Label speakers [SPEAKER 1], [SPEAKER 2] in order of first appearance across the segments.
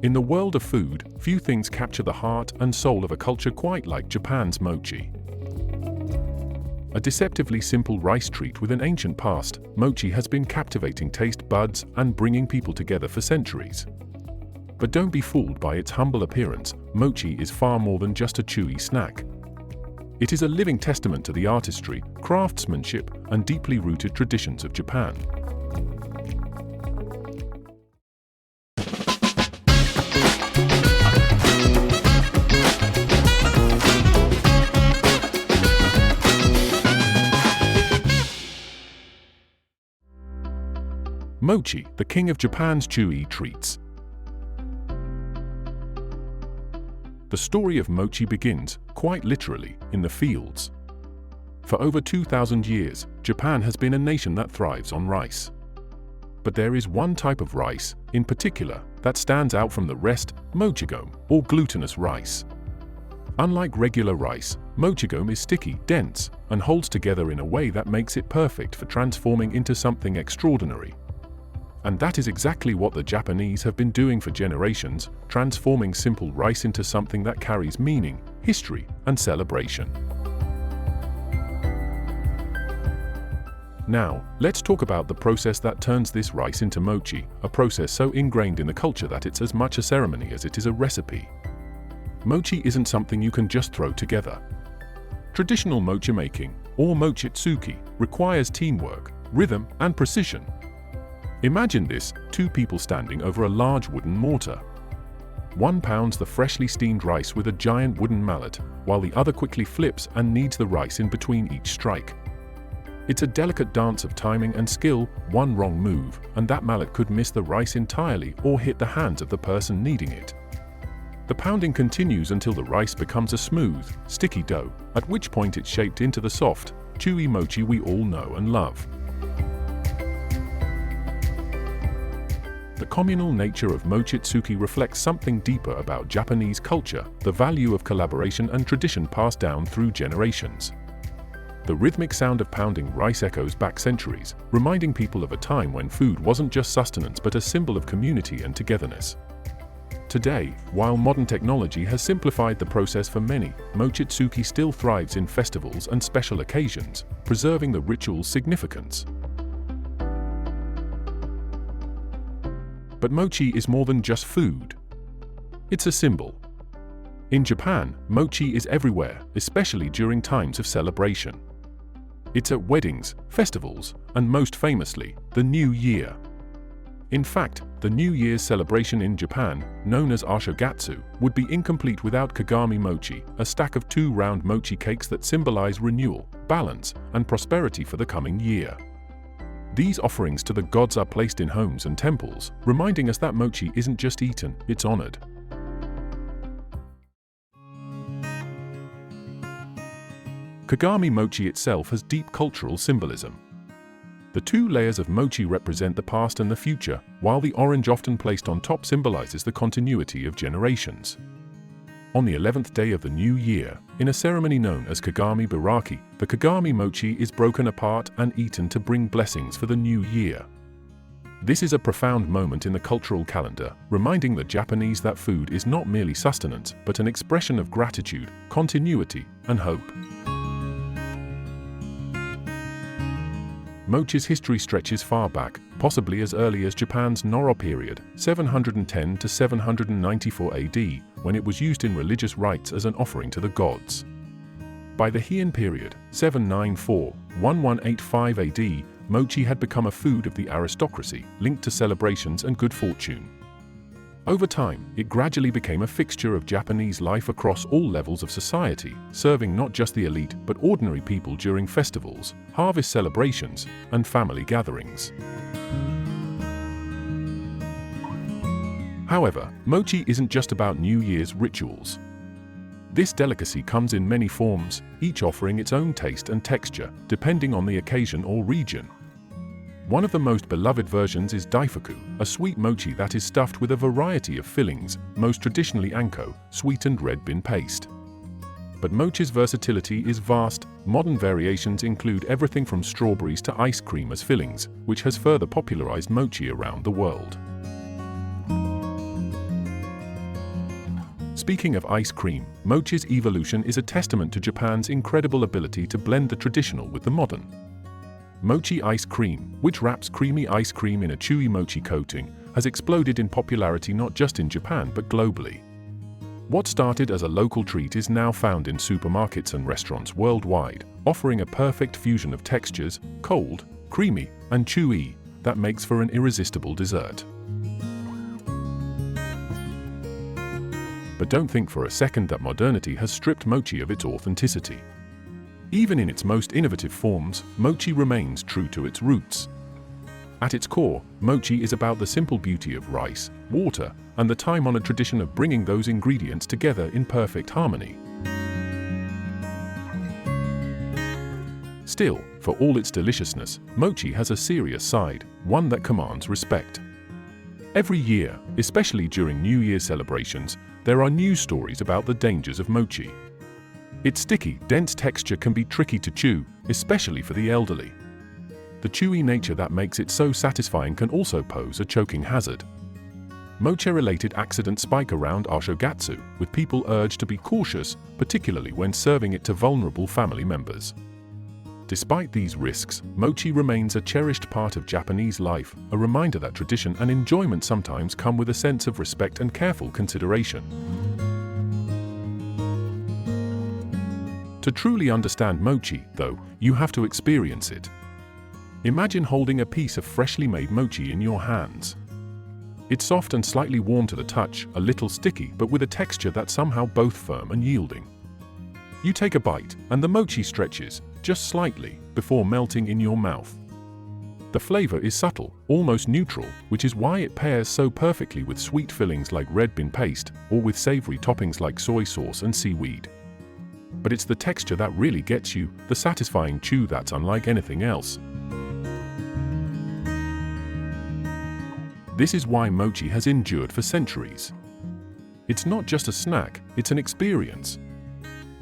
[SPEAKER 1] In the world of food, few things capture the heart and soul of a culture quite like Japan's mochi. A deceptively simple rice treat with an ancient past, mochi has been captivating taste buds and bringing people together for centuries. But don't be fooled by its humble appearance. Mochi is far more than just a chewy snack. It is a living testament to the artistry, craftsmanship, and deeply rooted traditions of Japan. Mochi, the king of Japan's chewy treats. The story of mochi begins, quite literally, in the fields. For over 2,000 years, Japan has been a nation that thrives on rice. But there is one type of rice, in particular, that stands out from the rest: mochi-gome, or glutinous rice. Unlike regular rice, mochi-gome is sticky, dense, and holds together in a way that makes it perfect for transforming into something extraordinary. And that is exactly what the Japanese have been doing for generations, transforming simple rice into something that carries meaning, history, and celebration. Now, let's talk about the process that turns this rice into mochi, a process so ingrained in the culture that it's as much a ceremony as it is a recipe. Mochi isn't something you can just throw together. Traditional mochi-making, or mochitsuki, requires teamwork, rhythm, and precision. Imagine this: two people standing over a large wooden mortar. One pounds the freshly steamed rice with a giant wooden mallet, while the other quickly flips and kneads the rice in between each strike. It's a delicate dance of timing and skill. One wrong move, and that mallet could miss the rice entirely or hit the hands of the person kneading it. The pounding continues until the rice becomes a smooth, sticky dough, at which point it's shaped into the soft, chewy mochi we all know and love. The communal nature of mochitsuki reflects something deeper about Japanese culture: the value of collaboration and tradition passed down through generations. The rhythmic sound of pounding rice echoes back centuries, reminding people of a time when food wasn't just sustenance but a symbol of community and togetherness. Today, while modern technology has simplified the process for many, mochitsuki still thrives in festivals and special occasions, preserving the ritual's significance. But mochi is more than just food. It's a symbol. In Japan, mochi is everywhere, especially during times of celebration. It's at weddings, festivals, and most famously, the New Year. In fact, the New Year's celebration in Japan, known as Ashogatsu, would be incomplete without kagami mochi, a stack of 2 round mochi cakes that symbolize renewal, balance, and prosperity for the coming year. These offerings to the gods are placed in homes and temples, reminding us that mochi isn't just eaten, it's honored. Kagami mochi itself has deep cultural symbolism. The 2 layers of mochi represent the past and the future, while the orange often placed on top symbolizes the continuity of generations. On the 11th day of the new year, in a ceremony known as Kagami Baraki, the Kagami mochi is broken apart and eaten to bring blessings for the new year. This is a profound moment in the cultural calendar, reminding the Japanese that food is not merely sustenance, but an expression of gratitude, continuity, and hope. Mochi's history stretches far back, possibly as early as Japan's Noro period, 710 to 794 AD, when it was used in religious rites as an offering to the gods. By the Heian period, 794–1185 AD, mochi had become a food of the aristocracy, linked to celebrations and good fortune. Over time, it gradually became a fixture of Japanese life across all levels of society, serving not just the elite but ordinary people during festivals, harvest celebrations, and family gatherings. However, mochi isn't just about New Year's rituals. This delicacy comes in many forms, each offering its own taste and texture, depending on the occasion or region. One of the most beloved versions is daifuku, a sweet mochi that is stuffed with a variety of fillings, most traditionally anko, sweetened red bean paste. But mochi's versatility is vast. Modern variations include everything from strawberries to ice cream as fillings, which has further popularized mochi around the world. Speaking of ice cream, mochi's evolution is a testament to Japan's incredible ability to blend the traditional with the modern. Mochi ice cream, which wraps creamy ice cream in a chewy mochi coating, has exploded in popularity not just in Japan but globally. What started as a local treat is now found in supermarkets and restaurants worldwide, offering a perfect fusion of textures, cold, creamy, and chewy, that makes for an irresistible dessert. But don't think for a second that modernity has stripped mochi of its authenticity. Even in its most innovative forms, mochi remains true to its roots. At its core, mochi is about the simple beauty of rice, water, and the time-honored tradition of bringing those ingredients together in perfect harmony. Still, for all its deliciousness, mochi has a serious side, one that commands respect. Every year, especially during New Year celebrations, there are news stories about the dangers of mochi. Its sticky, dense texture can be tricky to chew, especially for the elderly. The chewy nature that makes it so satisfying can also pose a choking hazard. Mochi-related accidents spike around Ashogatsu, with people urged to be cautious, particularly when serving it to vulnerable family members. Despite these risks, mochi remains a cherished part of Japanese life, a reminder that tradition and enjoyment sometimes come with a sense of respect and careful consideration. To truly understand mochi, though, you have to experience it. Imagine holding a piece of freshly made mochi in your hands. It's soft and slightly warm to the touch, a little sticky, but with a texture that's somehow both firm and yielding. You take a bite, and the mochi stretches, just slightly, before melting in your mouth. The flavor is subtle, almost neutral, which is why it pairs so perfectly with sweet fillings like red bean paste, or with savory toppings like soy sauce and seaweed. But it's the texture that really gets you, the satisfying chew that's unlike anything else. This is why mochi has endured for centuries. It's not just a snack, it's an experience.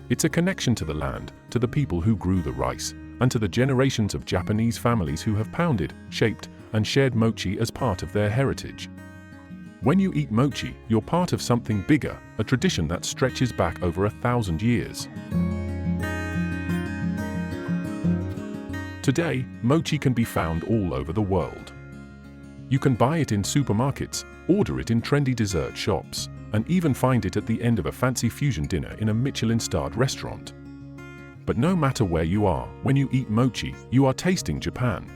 [SPEAKER 1] It's a connection to the land, to the people who grew the rice, and to the generations of Japanese families who have pounded, shaped, and shared mochi as part of their heritage. When you eat mochi, you're part of something bigger, a tradition that stretches back over 1,000 years. Today, mochi can be found all over the world. You can buy it in supermarkets, order it in trendy dessert shops, and even find it at the end of a fancy fusion dinner in a Michelin-starred restaurant. But no matter where you are, when you eat mochi, you are tasting Japan.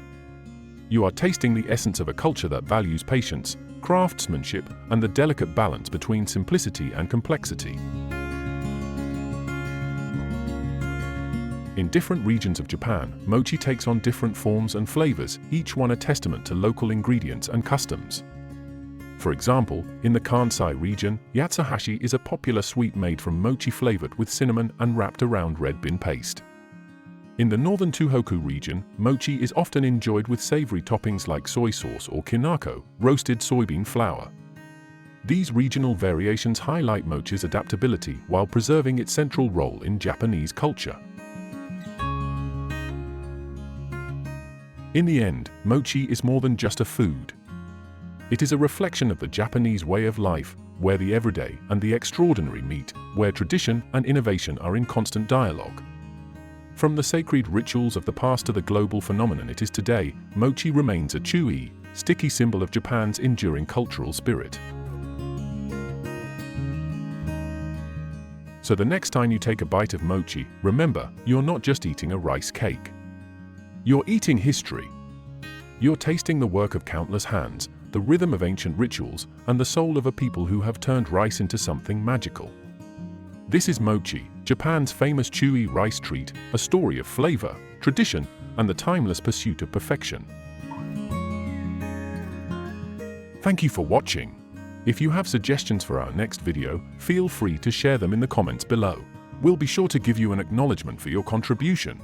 [SPEAKER 1] You are tasting the essence of a culture that values patience, craftsmanship, and the delicate balance between simplicity and complexity. In different regions of Japan, mochi takes on different forms and flavors, each one a testament to local ingredients and customs. For example, in the Kansai region, yatsuhashi is a popular sweet made from mochi flavored with cinnamon and wrapped around red bean paste. In the northern Tohoku region, mochi is often enjoyed with savory toppings like soy sauce or kinako, roasted soybean flour. These regional variations highlight mochi's adaptability while preserving its central role in Japanese culture. In the end, mochi is more than just a food. It is a reflection of the Japanese way of life, where the everyday and the extraordinary meet, where tradition and innovation are in constant dialogue. From the sacred rituals of the past to the global phenomenon it is today, mochi remains a chewy, sticky symbol of Japan's enduring cultural spirit. So the next time you take a bite of mochi, remember, you're not just eating a rice cake. You're eating history. You're tasting the work of countless hands, the rhythm of ancient rituals, and the soul of a people who have turned rice into something magical. This is mochi, Japan's famous chewy rice treat, a story of flavor, tradition, and the timeless pursuit of perfection. Thank you for watching. If you have suggestions for our next video, feel free to share them in the comments below. We'll be sure to give you an acknowledgement for your contribution.